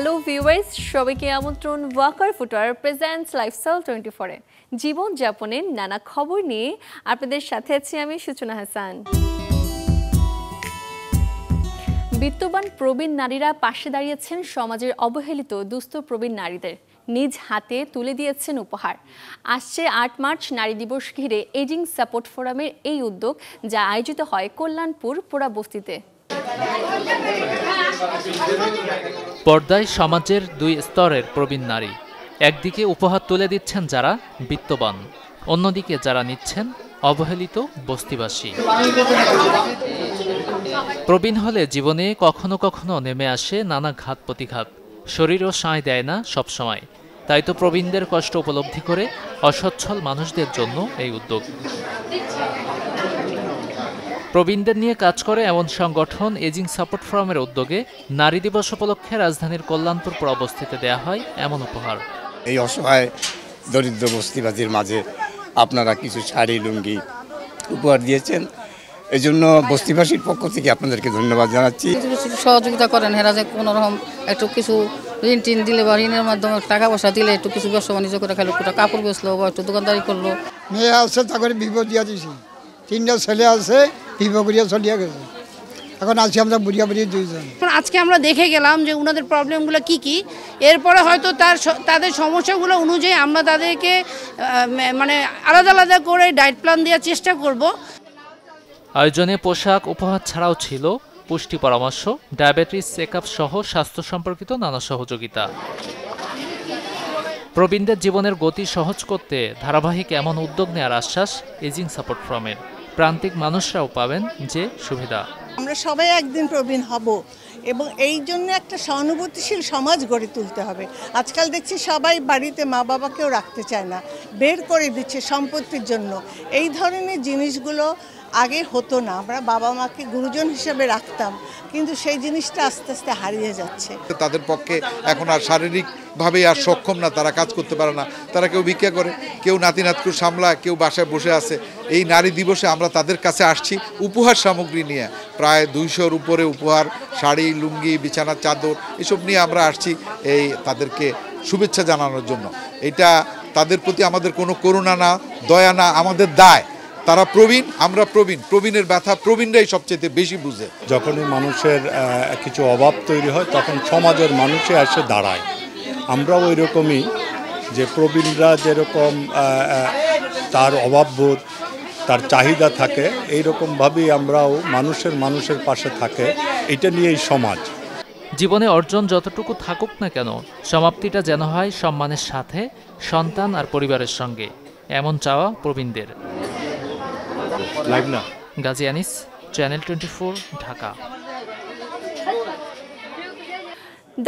Hello viewers, সবাইকে আমন্ত্রণ Waker footwear presents lifestyle 24 এ জীবনযাপনের নানা খবর নিয়ে আপনাদের সাথে আছি আমি সূচনা হাসান। বিত্তবান প্রবীণ নারীরা পাশে দাঁড়িয়েছেন সমাজের অবহেলিত দুস্থ প্রবীণ নারীদের, নিজ হাতে তুলে দিয়েছেন উপহার। আসছে ৮ মার্চ নারী দিবস ঘিরে এজিং সাপোর্ট ফোরামের এই উদ্যোগ, যা আয়োজিত হয় কল্যাণপুর পোড়াবস্তিতে। পর্দায় সমাজের দুই স্তরের প্রবীণ নারী, একদিকে উপহার তুলে দিচ্ছেন যারা বিত্তবান, অন্যদিকে যারা নিচ্ছেন অবহেলিত বস্তিবাসী। প্রবীণ হলে জীবনে কখনো কখনো নেমে আসে নানা ঘাত প্রতিঘাত, শরীরও সায় দেয় না সবসময়। তাই তো প্রবীণদের কষ্ট উপলব্ধি করে অসচ্ছল মানুষদের জন্য এই উদ্যোগ। প্রবীণদের নিয়ে কাজ করে এমন সংগঠন এজিং সাপোর্ট ফোরামের উদ্যোগে নারী দিবস উপলক্ষে রাজধানীর কল্যাণপুর পোড়াবস্তিতে দেয়া হয় এমন উপহার। এই অসহায় দরিদ্র বস্তিবাসীর মাঝে আপনারা কিছু শাড়ি লুঙ্গি উপহার দিয়েছেন, এই জন্য বস্তিবাসীর পক্ষ থেকে আপনাদেরকে ধন্যবাদ জানাচ্ছি। সহযোগিতা করেন, হেরা যে কোনো রকম একটু কিছু ঋণ টিন দিলে বা ঋণের মাধ্যমে টাকা পয়সা দিলে একটু কিছু ব্যবসা বাণিজ্য করে খেলো, একটু কাপড় বেচলো বা একটু দোকানদারি করলো। মেয়ে আছে, তারপরে বিপদ দিয়া দিছি, 3টা ছেলে আছে, বিপদ করিয়া চলিয়া গেছে। এখন আছি আমরা বুড়িয়া বুড়িয়ে 2 জন। আজকে আমরা দেখে গেলাম যে ওনাদের প্রবলেমগুলো কি কি, এরপরে হয়তো তাদের সমস্যাগুলো অনুযায়ী আমরা তাদেরকে মানে আলাদা আলাদা করে ডায়েট প্ল্যান দেওয়ার চেষ্টা করব। আয়োজনে পোশাক উপহার ছাড়াও ছিল পুষ্টি পরামর্শ, ডায়াবেটিস চেকআপ সহ স্বাস্থ্য সম্পর্কিত নানা সহযোগিতা। প্রবীণদের জীবনের গতি সহজ করতে ধারাবাহিক এমন উদ্যোগ নেওয়ার আশ্বাস এজিং সাপোর্ট ফোরামের। প্রান্তিক মানুষরাও পাবেন যে সুবিধা। আমরা সবাই একদিন প্রবীণ হব এবং এই জন্য একটা সহানুভূতিশীল সমাজ গড়ে তুলতে হবে। আজকাল দেখছি সবাই বাড়িতে মা বাবাকেও রাখতে চায় না, বের করে দিচ্ছে সম্পত্তির জন্য। এই ধরনের জিনিসগুলো আগে হতো না, আমরা বাবা মাকে গুরুজন হিসেবে রাখতাম, কিন্তু সেই জিনিসটা আস্তে আস্তে হারিয়ে যাচ্ছে। তাদের পক্ষে এখন আর শারীরিকভাবে আর সক্ষম না, তারা কাজ করতে পারে না, তারা কেউ ভিক্ষা করে, কেউ নাতি নাতকুর সামলায়, কেউ বাসায় বসে আছে। এই নারী দিবসে আমরা তাদের কাছে আসছি উপহার সামগ্রী নিয়ে, প্রায় 200-র উপরে উপহার, শাড়ি লুঙ্গি বিছানার চাদর এসব নিয়ে আমরা আসছি এই তাদেরকে শুভেচ্ছা জানানোর জন্য। এটা তাদের প্রতি আমাদের কোনো করুণা না, দয়া না, আমাদের দায়। তারা প্রবীণ, আমরা প্রবীণ, প্রবীণের ব্যথা প্রবীণরাই সবচেয়ে বেশি বুঝে। যখনই মানুষের কিছু অভাব তৈরি হয় তখন সমাজের মানুষে এসে দাঁড়ায়। আমরাও ওই রকমই, যে প্রবীণরা যেরকম তার অভাববোধ, তার চাহিদা থাকে, এইরকমভাবেই আমরাও মানুষের পাশে থাকে। এটা নিয়েই সমাজ। জীবনে অর্জন যতটুকু থাকুক না কেন, সমাপ্তিটা যেন হয় সম্মানের সাথে, সন্তান আর পরিবারের সঙ্গে, এমন চাওয়া প্রবীণদের। গাজী আনিস, চ্যানেল 24, ঢাকা।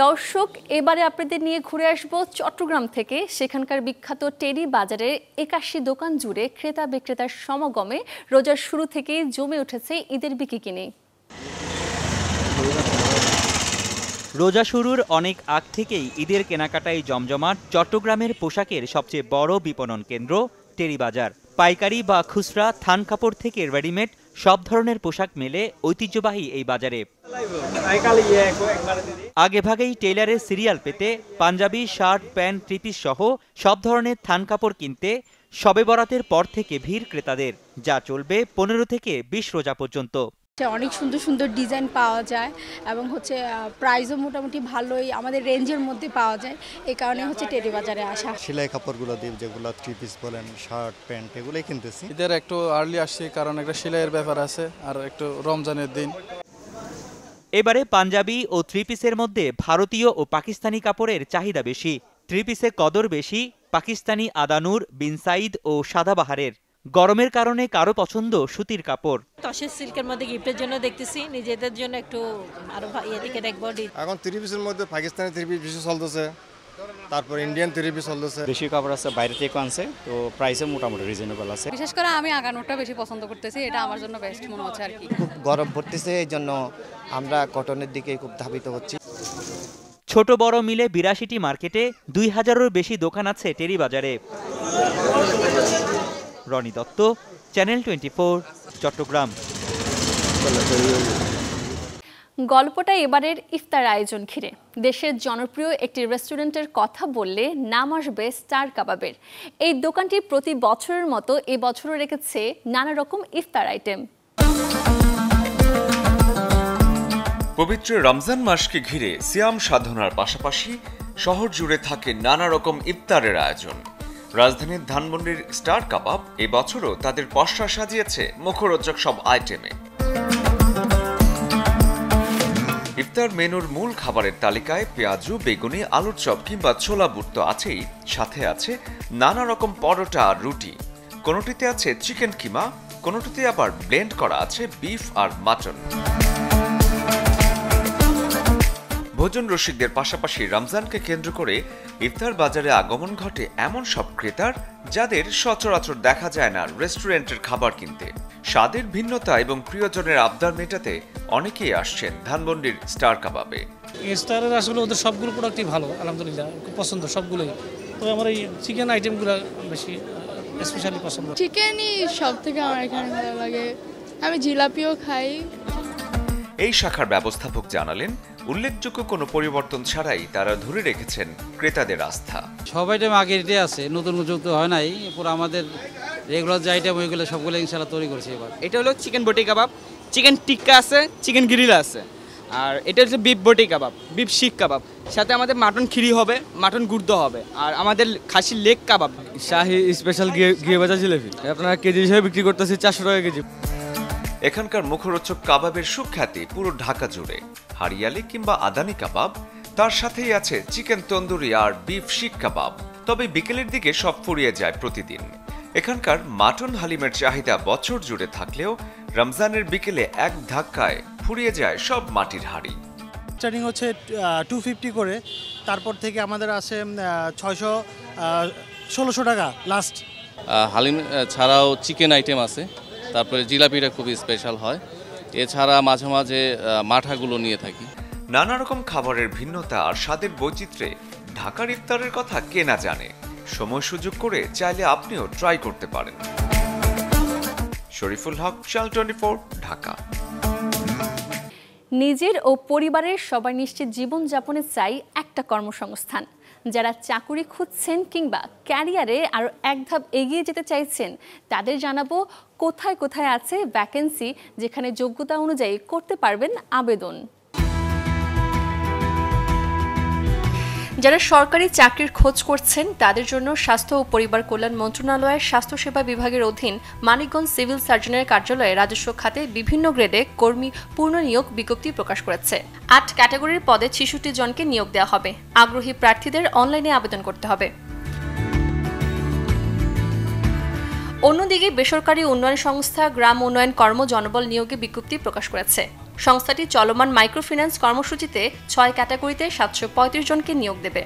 দর্শক, এবারে আপনাদের নিয়ে ঘুরে আসবো চট্টগ্রাম থেকে। সেখানকার বিখ্যাত টেরি বাজারের 81 দোকান জুড়ে ক্রেতা বিক্রেতার সমাগমে রোজার শুরু থেকেই জমে উঠেছে ঈদের বিক্রি কিনে। রোজা শুরুর অনেক আগ থেকেই ঈদের কেনাকাটায় জমজমাট চট্টগ্রামের পোশাকের সবচেয়ে বড় বিপণন কেন্দ্র টেরি বাজার। পাইকারি বা খুচরা, থান কাপড় থেকে রেডিমেড সব ধরনের পোশাক মেলে ঐতিহ্যবাহী এই বাজারে। আগেভাগেই টেইলারের সিরিয়াল পেতে পাঞ্জাবি, শার্ট, প্যান্ট, থ্রি-পিস সহ সব ধরনের থান কাপড় কিনতে শবে বরাতের পর থেকে ভিড় ক্রেতাদের, যা চলবে 15 থেকে 20 রোজা পর্যন্ত। অনেক সুন্দর সুন্দর ডিজাইন পাওয়া যায় এবং প্রাইসও মোটামুটি ভালোই আমাদের রেঞ্জের মধ্যে পাওয়া যায়। এই কারণে টেরি বাজারে আসা। সেলাই কাপড়গুলো দিয়ে যেগুলো 3-পিস বলেন, শার্ট প্যান্ট, এগুলোই কিনতেছি। ঈদের একটু আর্লি আসছি কারণ একটা সেলাইয়ের ব্যাপার আছে আর একটু রমজানের দিন। এবারে পাঞ্জাবি ও 3-পিসের মধ্যে ভারতীয় ও পাকিস্তানি কাপড়ের চাহিদা বেশি। 3-পিসে কদর বেশি পাকিস্তানি আদানুর, বিন সাইদ ও সাদাবাহারের। গরমের কারণে কারো পছন্দ সুতির কাপড়। তসের সিল্কের মধ্যে গিফটের জন্য দেখতেছি, নিজেদের জন্য একটু আরো এদিকে দেখবো। এখন 3-পিসের মধ্যে পাকিস্তানি 3-পিস বেশি চলতেছে, তারপর ইন্ডিয়ান 3-পিস চলতেছে। বেশি কাপড় আছে বাইরে থেকে আনছে, তো প্রাইসও মোটামুটি রিজনেবল আছে। বিশেষ করে আমি আগানোটা বেশি পছন্দ করতেছি, এটা আমার জন্য বেস্ট মনে হচ্ছে আর কি। খুব গরম পড়তেছে, এই জন্য আমরা কটনের দিকে খুব ধাবিত হচ্ছি। ছোট বড় মিলে 82টি মার্কেটে 2000-এরও বেশি দোকান আছে টেরি বাজারে। রনি দত্ত, চ্যানেল 24, চট্টগ্রাম। গল্পটা এবারের ইফতার আয়োজন ঘিরে। দেশের জনপ্রিয় একটি রেস্টুরেন্টের কথা বললে নাম আসবে স্টার কাবাবের। এই দোকানটি প্রতি বছরের মতো এবছরও রেখেছে নানা রকম ইফতার আইটেম। পবিত্র রমজান মাসকে ঘিরে সিয়াম সাধনার পাশাপাশি শহর জুড়ে থাকে নানা রকম ইফতারের আয়োজন। রাজধানীর ধানমন্ডির স্টার কাবাব এবছরও তাদের পসরা সাজিয়েছে মুখরোচক সব আইটেমে। ইফতার মেনুর মূল খাবারের তালিকায় পেঁয়াজু, বেগুনি, আলুর চপ কিংবা ছোলা বুট তো আছেই, সাথে আছে নানা রকম পরোটা আর রুটি। কোনোটিতে আছে চিকেন কিমা, কোনোটিতে আবার ব্লেন্ড করা আছে বিফ আর মাটন। ভোজন রসিকদের পাশাপাশি রমজানকে কেন্দ্র করে ইফতার বাজারে আগমন ঘটে এমন সব ক্রেতার যাদের সচরাচর দেখা যায় না রেস্টুরেন্টের খাবার কিনতে। স্বাদের ভিন্নতা এবং প্রিয়জনের আবদার মেটাতে অনেকেই আসছেন ধানমন্ডির স্টার কাবাবে। স্টারের আসলে ওদের সবগুলো প্রোডাক্টই ভালো, আলহামদুলিল্লাহ খুব পছন্দ সবগুলোই। তবে আমার এই চিকেন আইটেমগুলো বেশি স্পেশালি পছন্দ। চিকেনই সব থেকে আমার এখানে ভালো লাগে, আমি জিলাপিও খাই। এই শাখার ব্যবস্থাপক জানালেন, উল্লেখযোগ্য কোনো পরিবর্তন ছাড়াই তারা ধরে রেখেছেন ক্রেতাদের আস্থা। সব আইটেম আগের ইতে আছে, নতুন যুক্ত হয় নাই। পুরো আমাদের রেগুলার যে আইটেম ওইগুলো সবগুলো ইনশাআল্লাহ তৈরি করছি এবার। এটা হলো চিকেন বটি কাবাব, চিকেন টিক্কা আছে, চিকেন গ্রিল আছে, আর এটা হচ্ছে বিফ বটি কাবাব, বিফ শিক কাবাব। সাথে আমাদের মাটন খিরি হবে, মাটন গুর্দ হবে, আর আমাদের খাসির লেগ কাবাব। শাহি স্পেশাল ঘিয়ে ভাজা জিলাপি আপনারা কেজি হিসেবে বিক্রি করতেছি 400 টাকা কেজি। এখানকার মুখরোচক কাবাবের সুখ্যাতি পুরো ঢাকা জুড়ে। হারিয়ালি কিংবা আদানি কাবাব, তার সাথেই আছে চিকেন তন্দুরি আর বিফ শিক কাবাব। তবে বিকেলের দিকে সব ফুরিয়ে যায় প্রতিদিন। এখানকার মাটন হালিমের চাহিদা বছর জুড়ে থাকলেও রমজানের বিকেলে এক ধাক্কায় ফুরিয়ে যায় সব মাটির হাঁড়ি। স্টার্টিং হচ্ছে 250 করে, তারপর থেকে আমাদের আছে 600-1600 টাকা লাস্ট। হালিম ছাড়াও চিকেন আইটেম আছে, তারপরে জিলাপিটা খুবই স্পেশাল হয়। এছাড়া মাঝে মাঝে মাঠাগুলো নিয়ে থাকি। নানা রকম খাবারের ভিন্নতা আর স্বাদের বৈচিত্র্যে ঢাকার ইফতারের কথা কে না জানে। সময় সুযোগ করে চাইলে আপনিও ট্রাই করতে পারেন। শরীফুল হক, চ্যানেল 24, ঢাকা। নিজের ও পরিবারের সবার নিশ্চিত জীবনযাপনে চাই একটা কর্মসংস্থান। যারা চাকুরি খুঁজছেন কিংবা ক্যারিয়ারে আরও এক ধাপ এগিয়ে যেতে চাইছেন, তাদের জানাবো কোথায় কোথায় আছে ভ্যাকেন্সি, যেখানে যোগ্যতা অনুযায়ী করতে পারবেন আবেদন। যারা সরকারি চাকরির খোঁজ করছেন, তাদের জন্য স্বাস্থ্য ও পরিবার কল্যাণ মন্ত্রণালয়ের স্বাস্থ্যসেবা বিভাগের অধীন মানিকগঞ্জ সিভিল সার্জনের কার্যালয়ে রাজস্ব খাতে বিভিন্ন গ্রেডে কর্মী পূর্ণ নিয়োগ বিজ্ঞপ্তি প্রকাশ করেছে। 8 ক্যাটাগরির পদে 66 জনকে নিয়োগ দেওয়া হবে। আগ্রহী প্রার্থীদের অনলাইনে আবেদন করতে হবে। অন্যদিকে বেসরকারি উন্নয়ন সংস্থা গ্রাম উন্নয়ন কর্ম জনবল নিয়োগে বিজ্ঞপ্তি প্রকাশ করেছে। সংস্থাটি চলমান মাইক্রোফিন্যান্স কর্মসূচিতে 6 ক্যাটাগরিতে 735 জনকে নিয়োগ দেবে।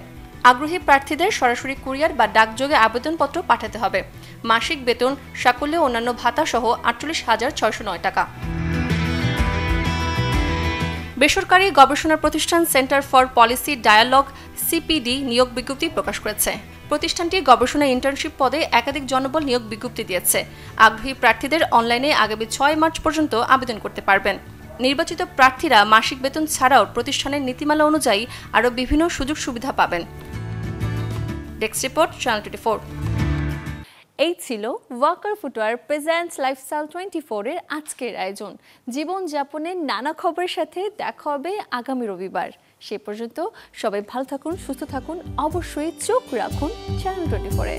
আগ্রহী প্রার্থীদের সরাসরি কুরিয়ার বা ডাকযোগে আবেদনপত্র পাঠাতে হবে। মাসিক বেতন, সাকল্য অন্যান্য ভাতা সহ 48,609 টাকা। বেসরকারি গবেষণা প্রতিষ্ঠান Centre for Policy Dialogue CPD নিয়োগ বিজ্ঞপ্তি প্রকাশ করেছে। প্রতিষ্ঠানটি গবেষণা ইন্টার্নশিপ পদে একাধিক জনবল নিয়োগ বিজ্ঞপ্তি দিয়েছে। আগ্রহী প্রার্থীদের অনলাইনে আগামী 6 মার্চ পর্যন্ত আবেদন করতে পারবেন। নির্বাচিত প্রার্থীরা মাসিক বেতন ছাড়াও প্রতিষ্ঠানের নীতিমালা অনুযায়ী আরও বিভিন্ন সুযোগ সুবিধা পাবেন। Desk report, channel 24। এই ছিল ওয়াকার ফুটওয়্যার প্রেজেন্টস লাইফস্টাইল 24 এর আজকের আয়োজন। জীবনযাপনের নানা খবরের সাথে দেখা হবে আগামী রবিবার। সে পর্যন্ত সবাই ভালো থাকুন, সুস্থ থাকুন, অবশ্যই চোখ রাখুন চ্যানেল 24-এ।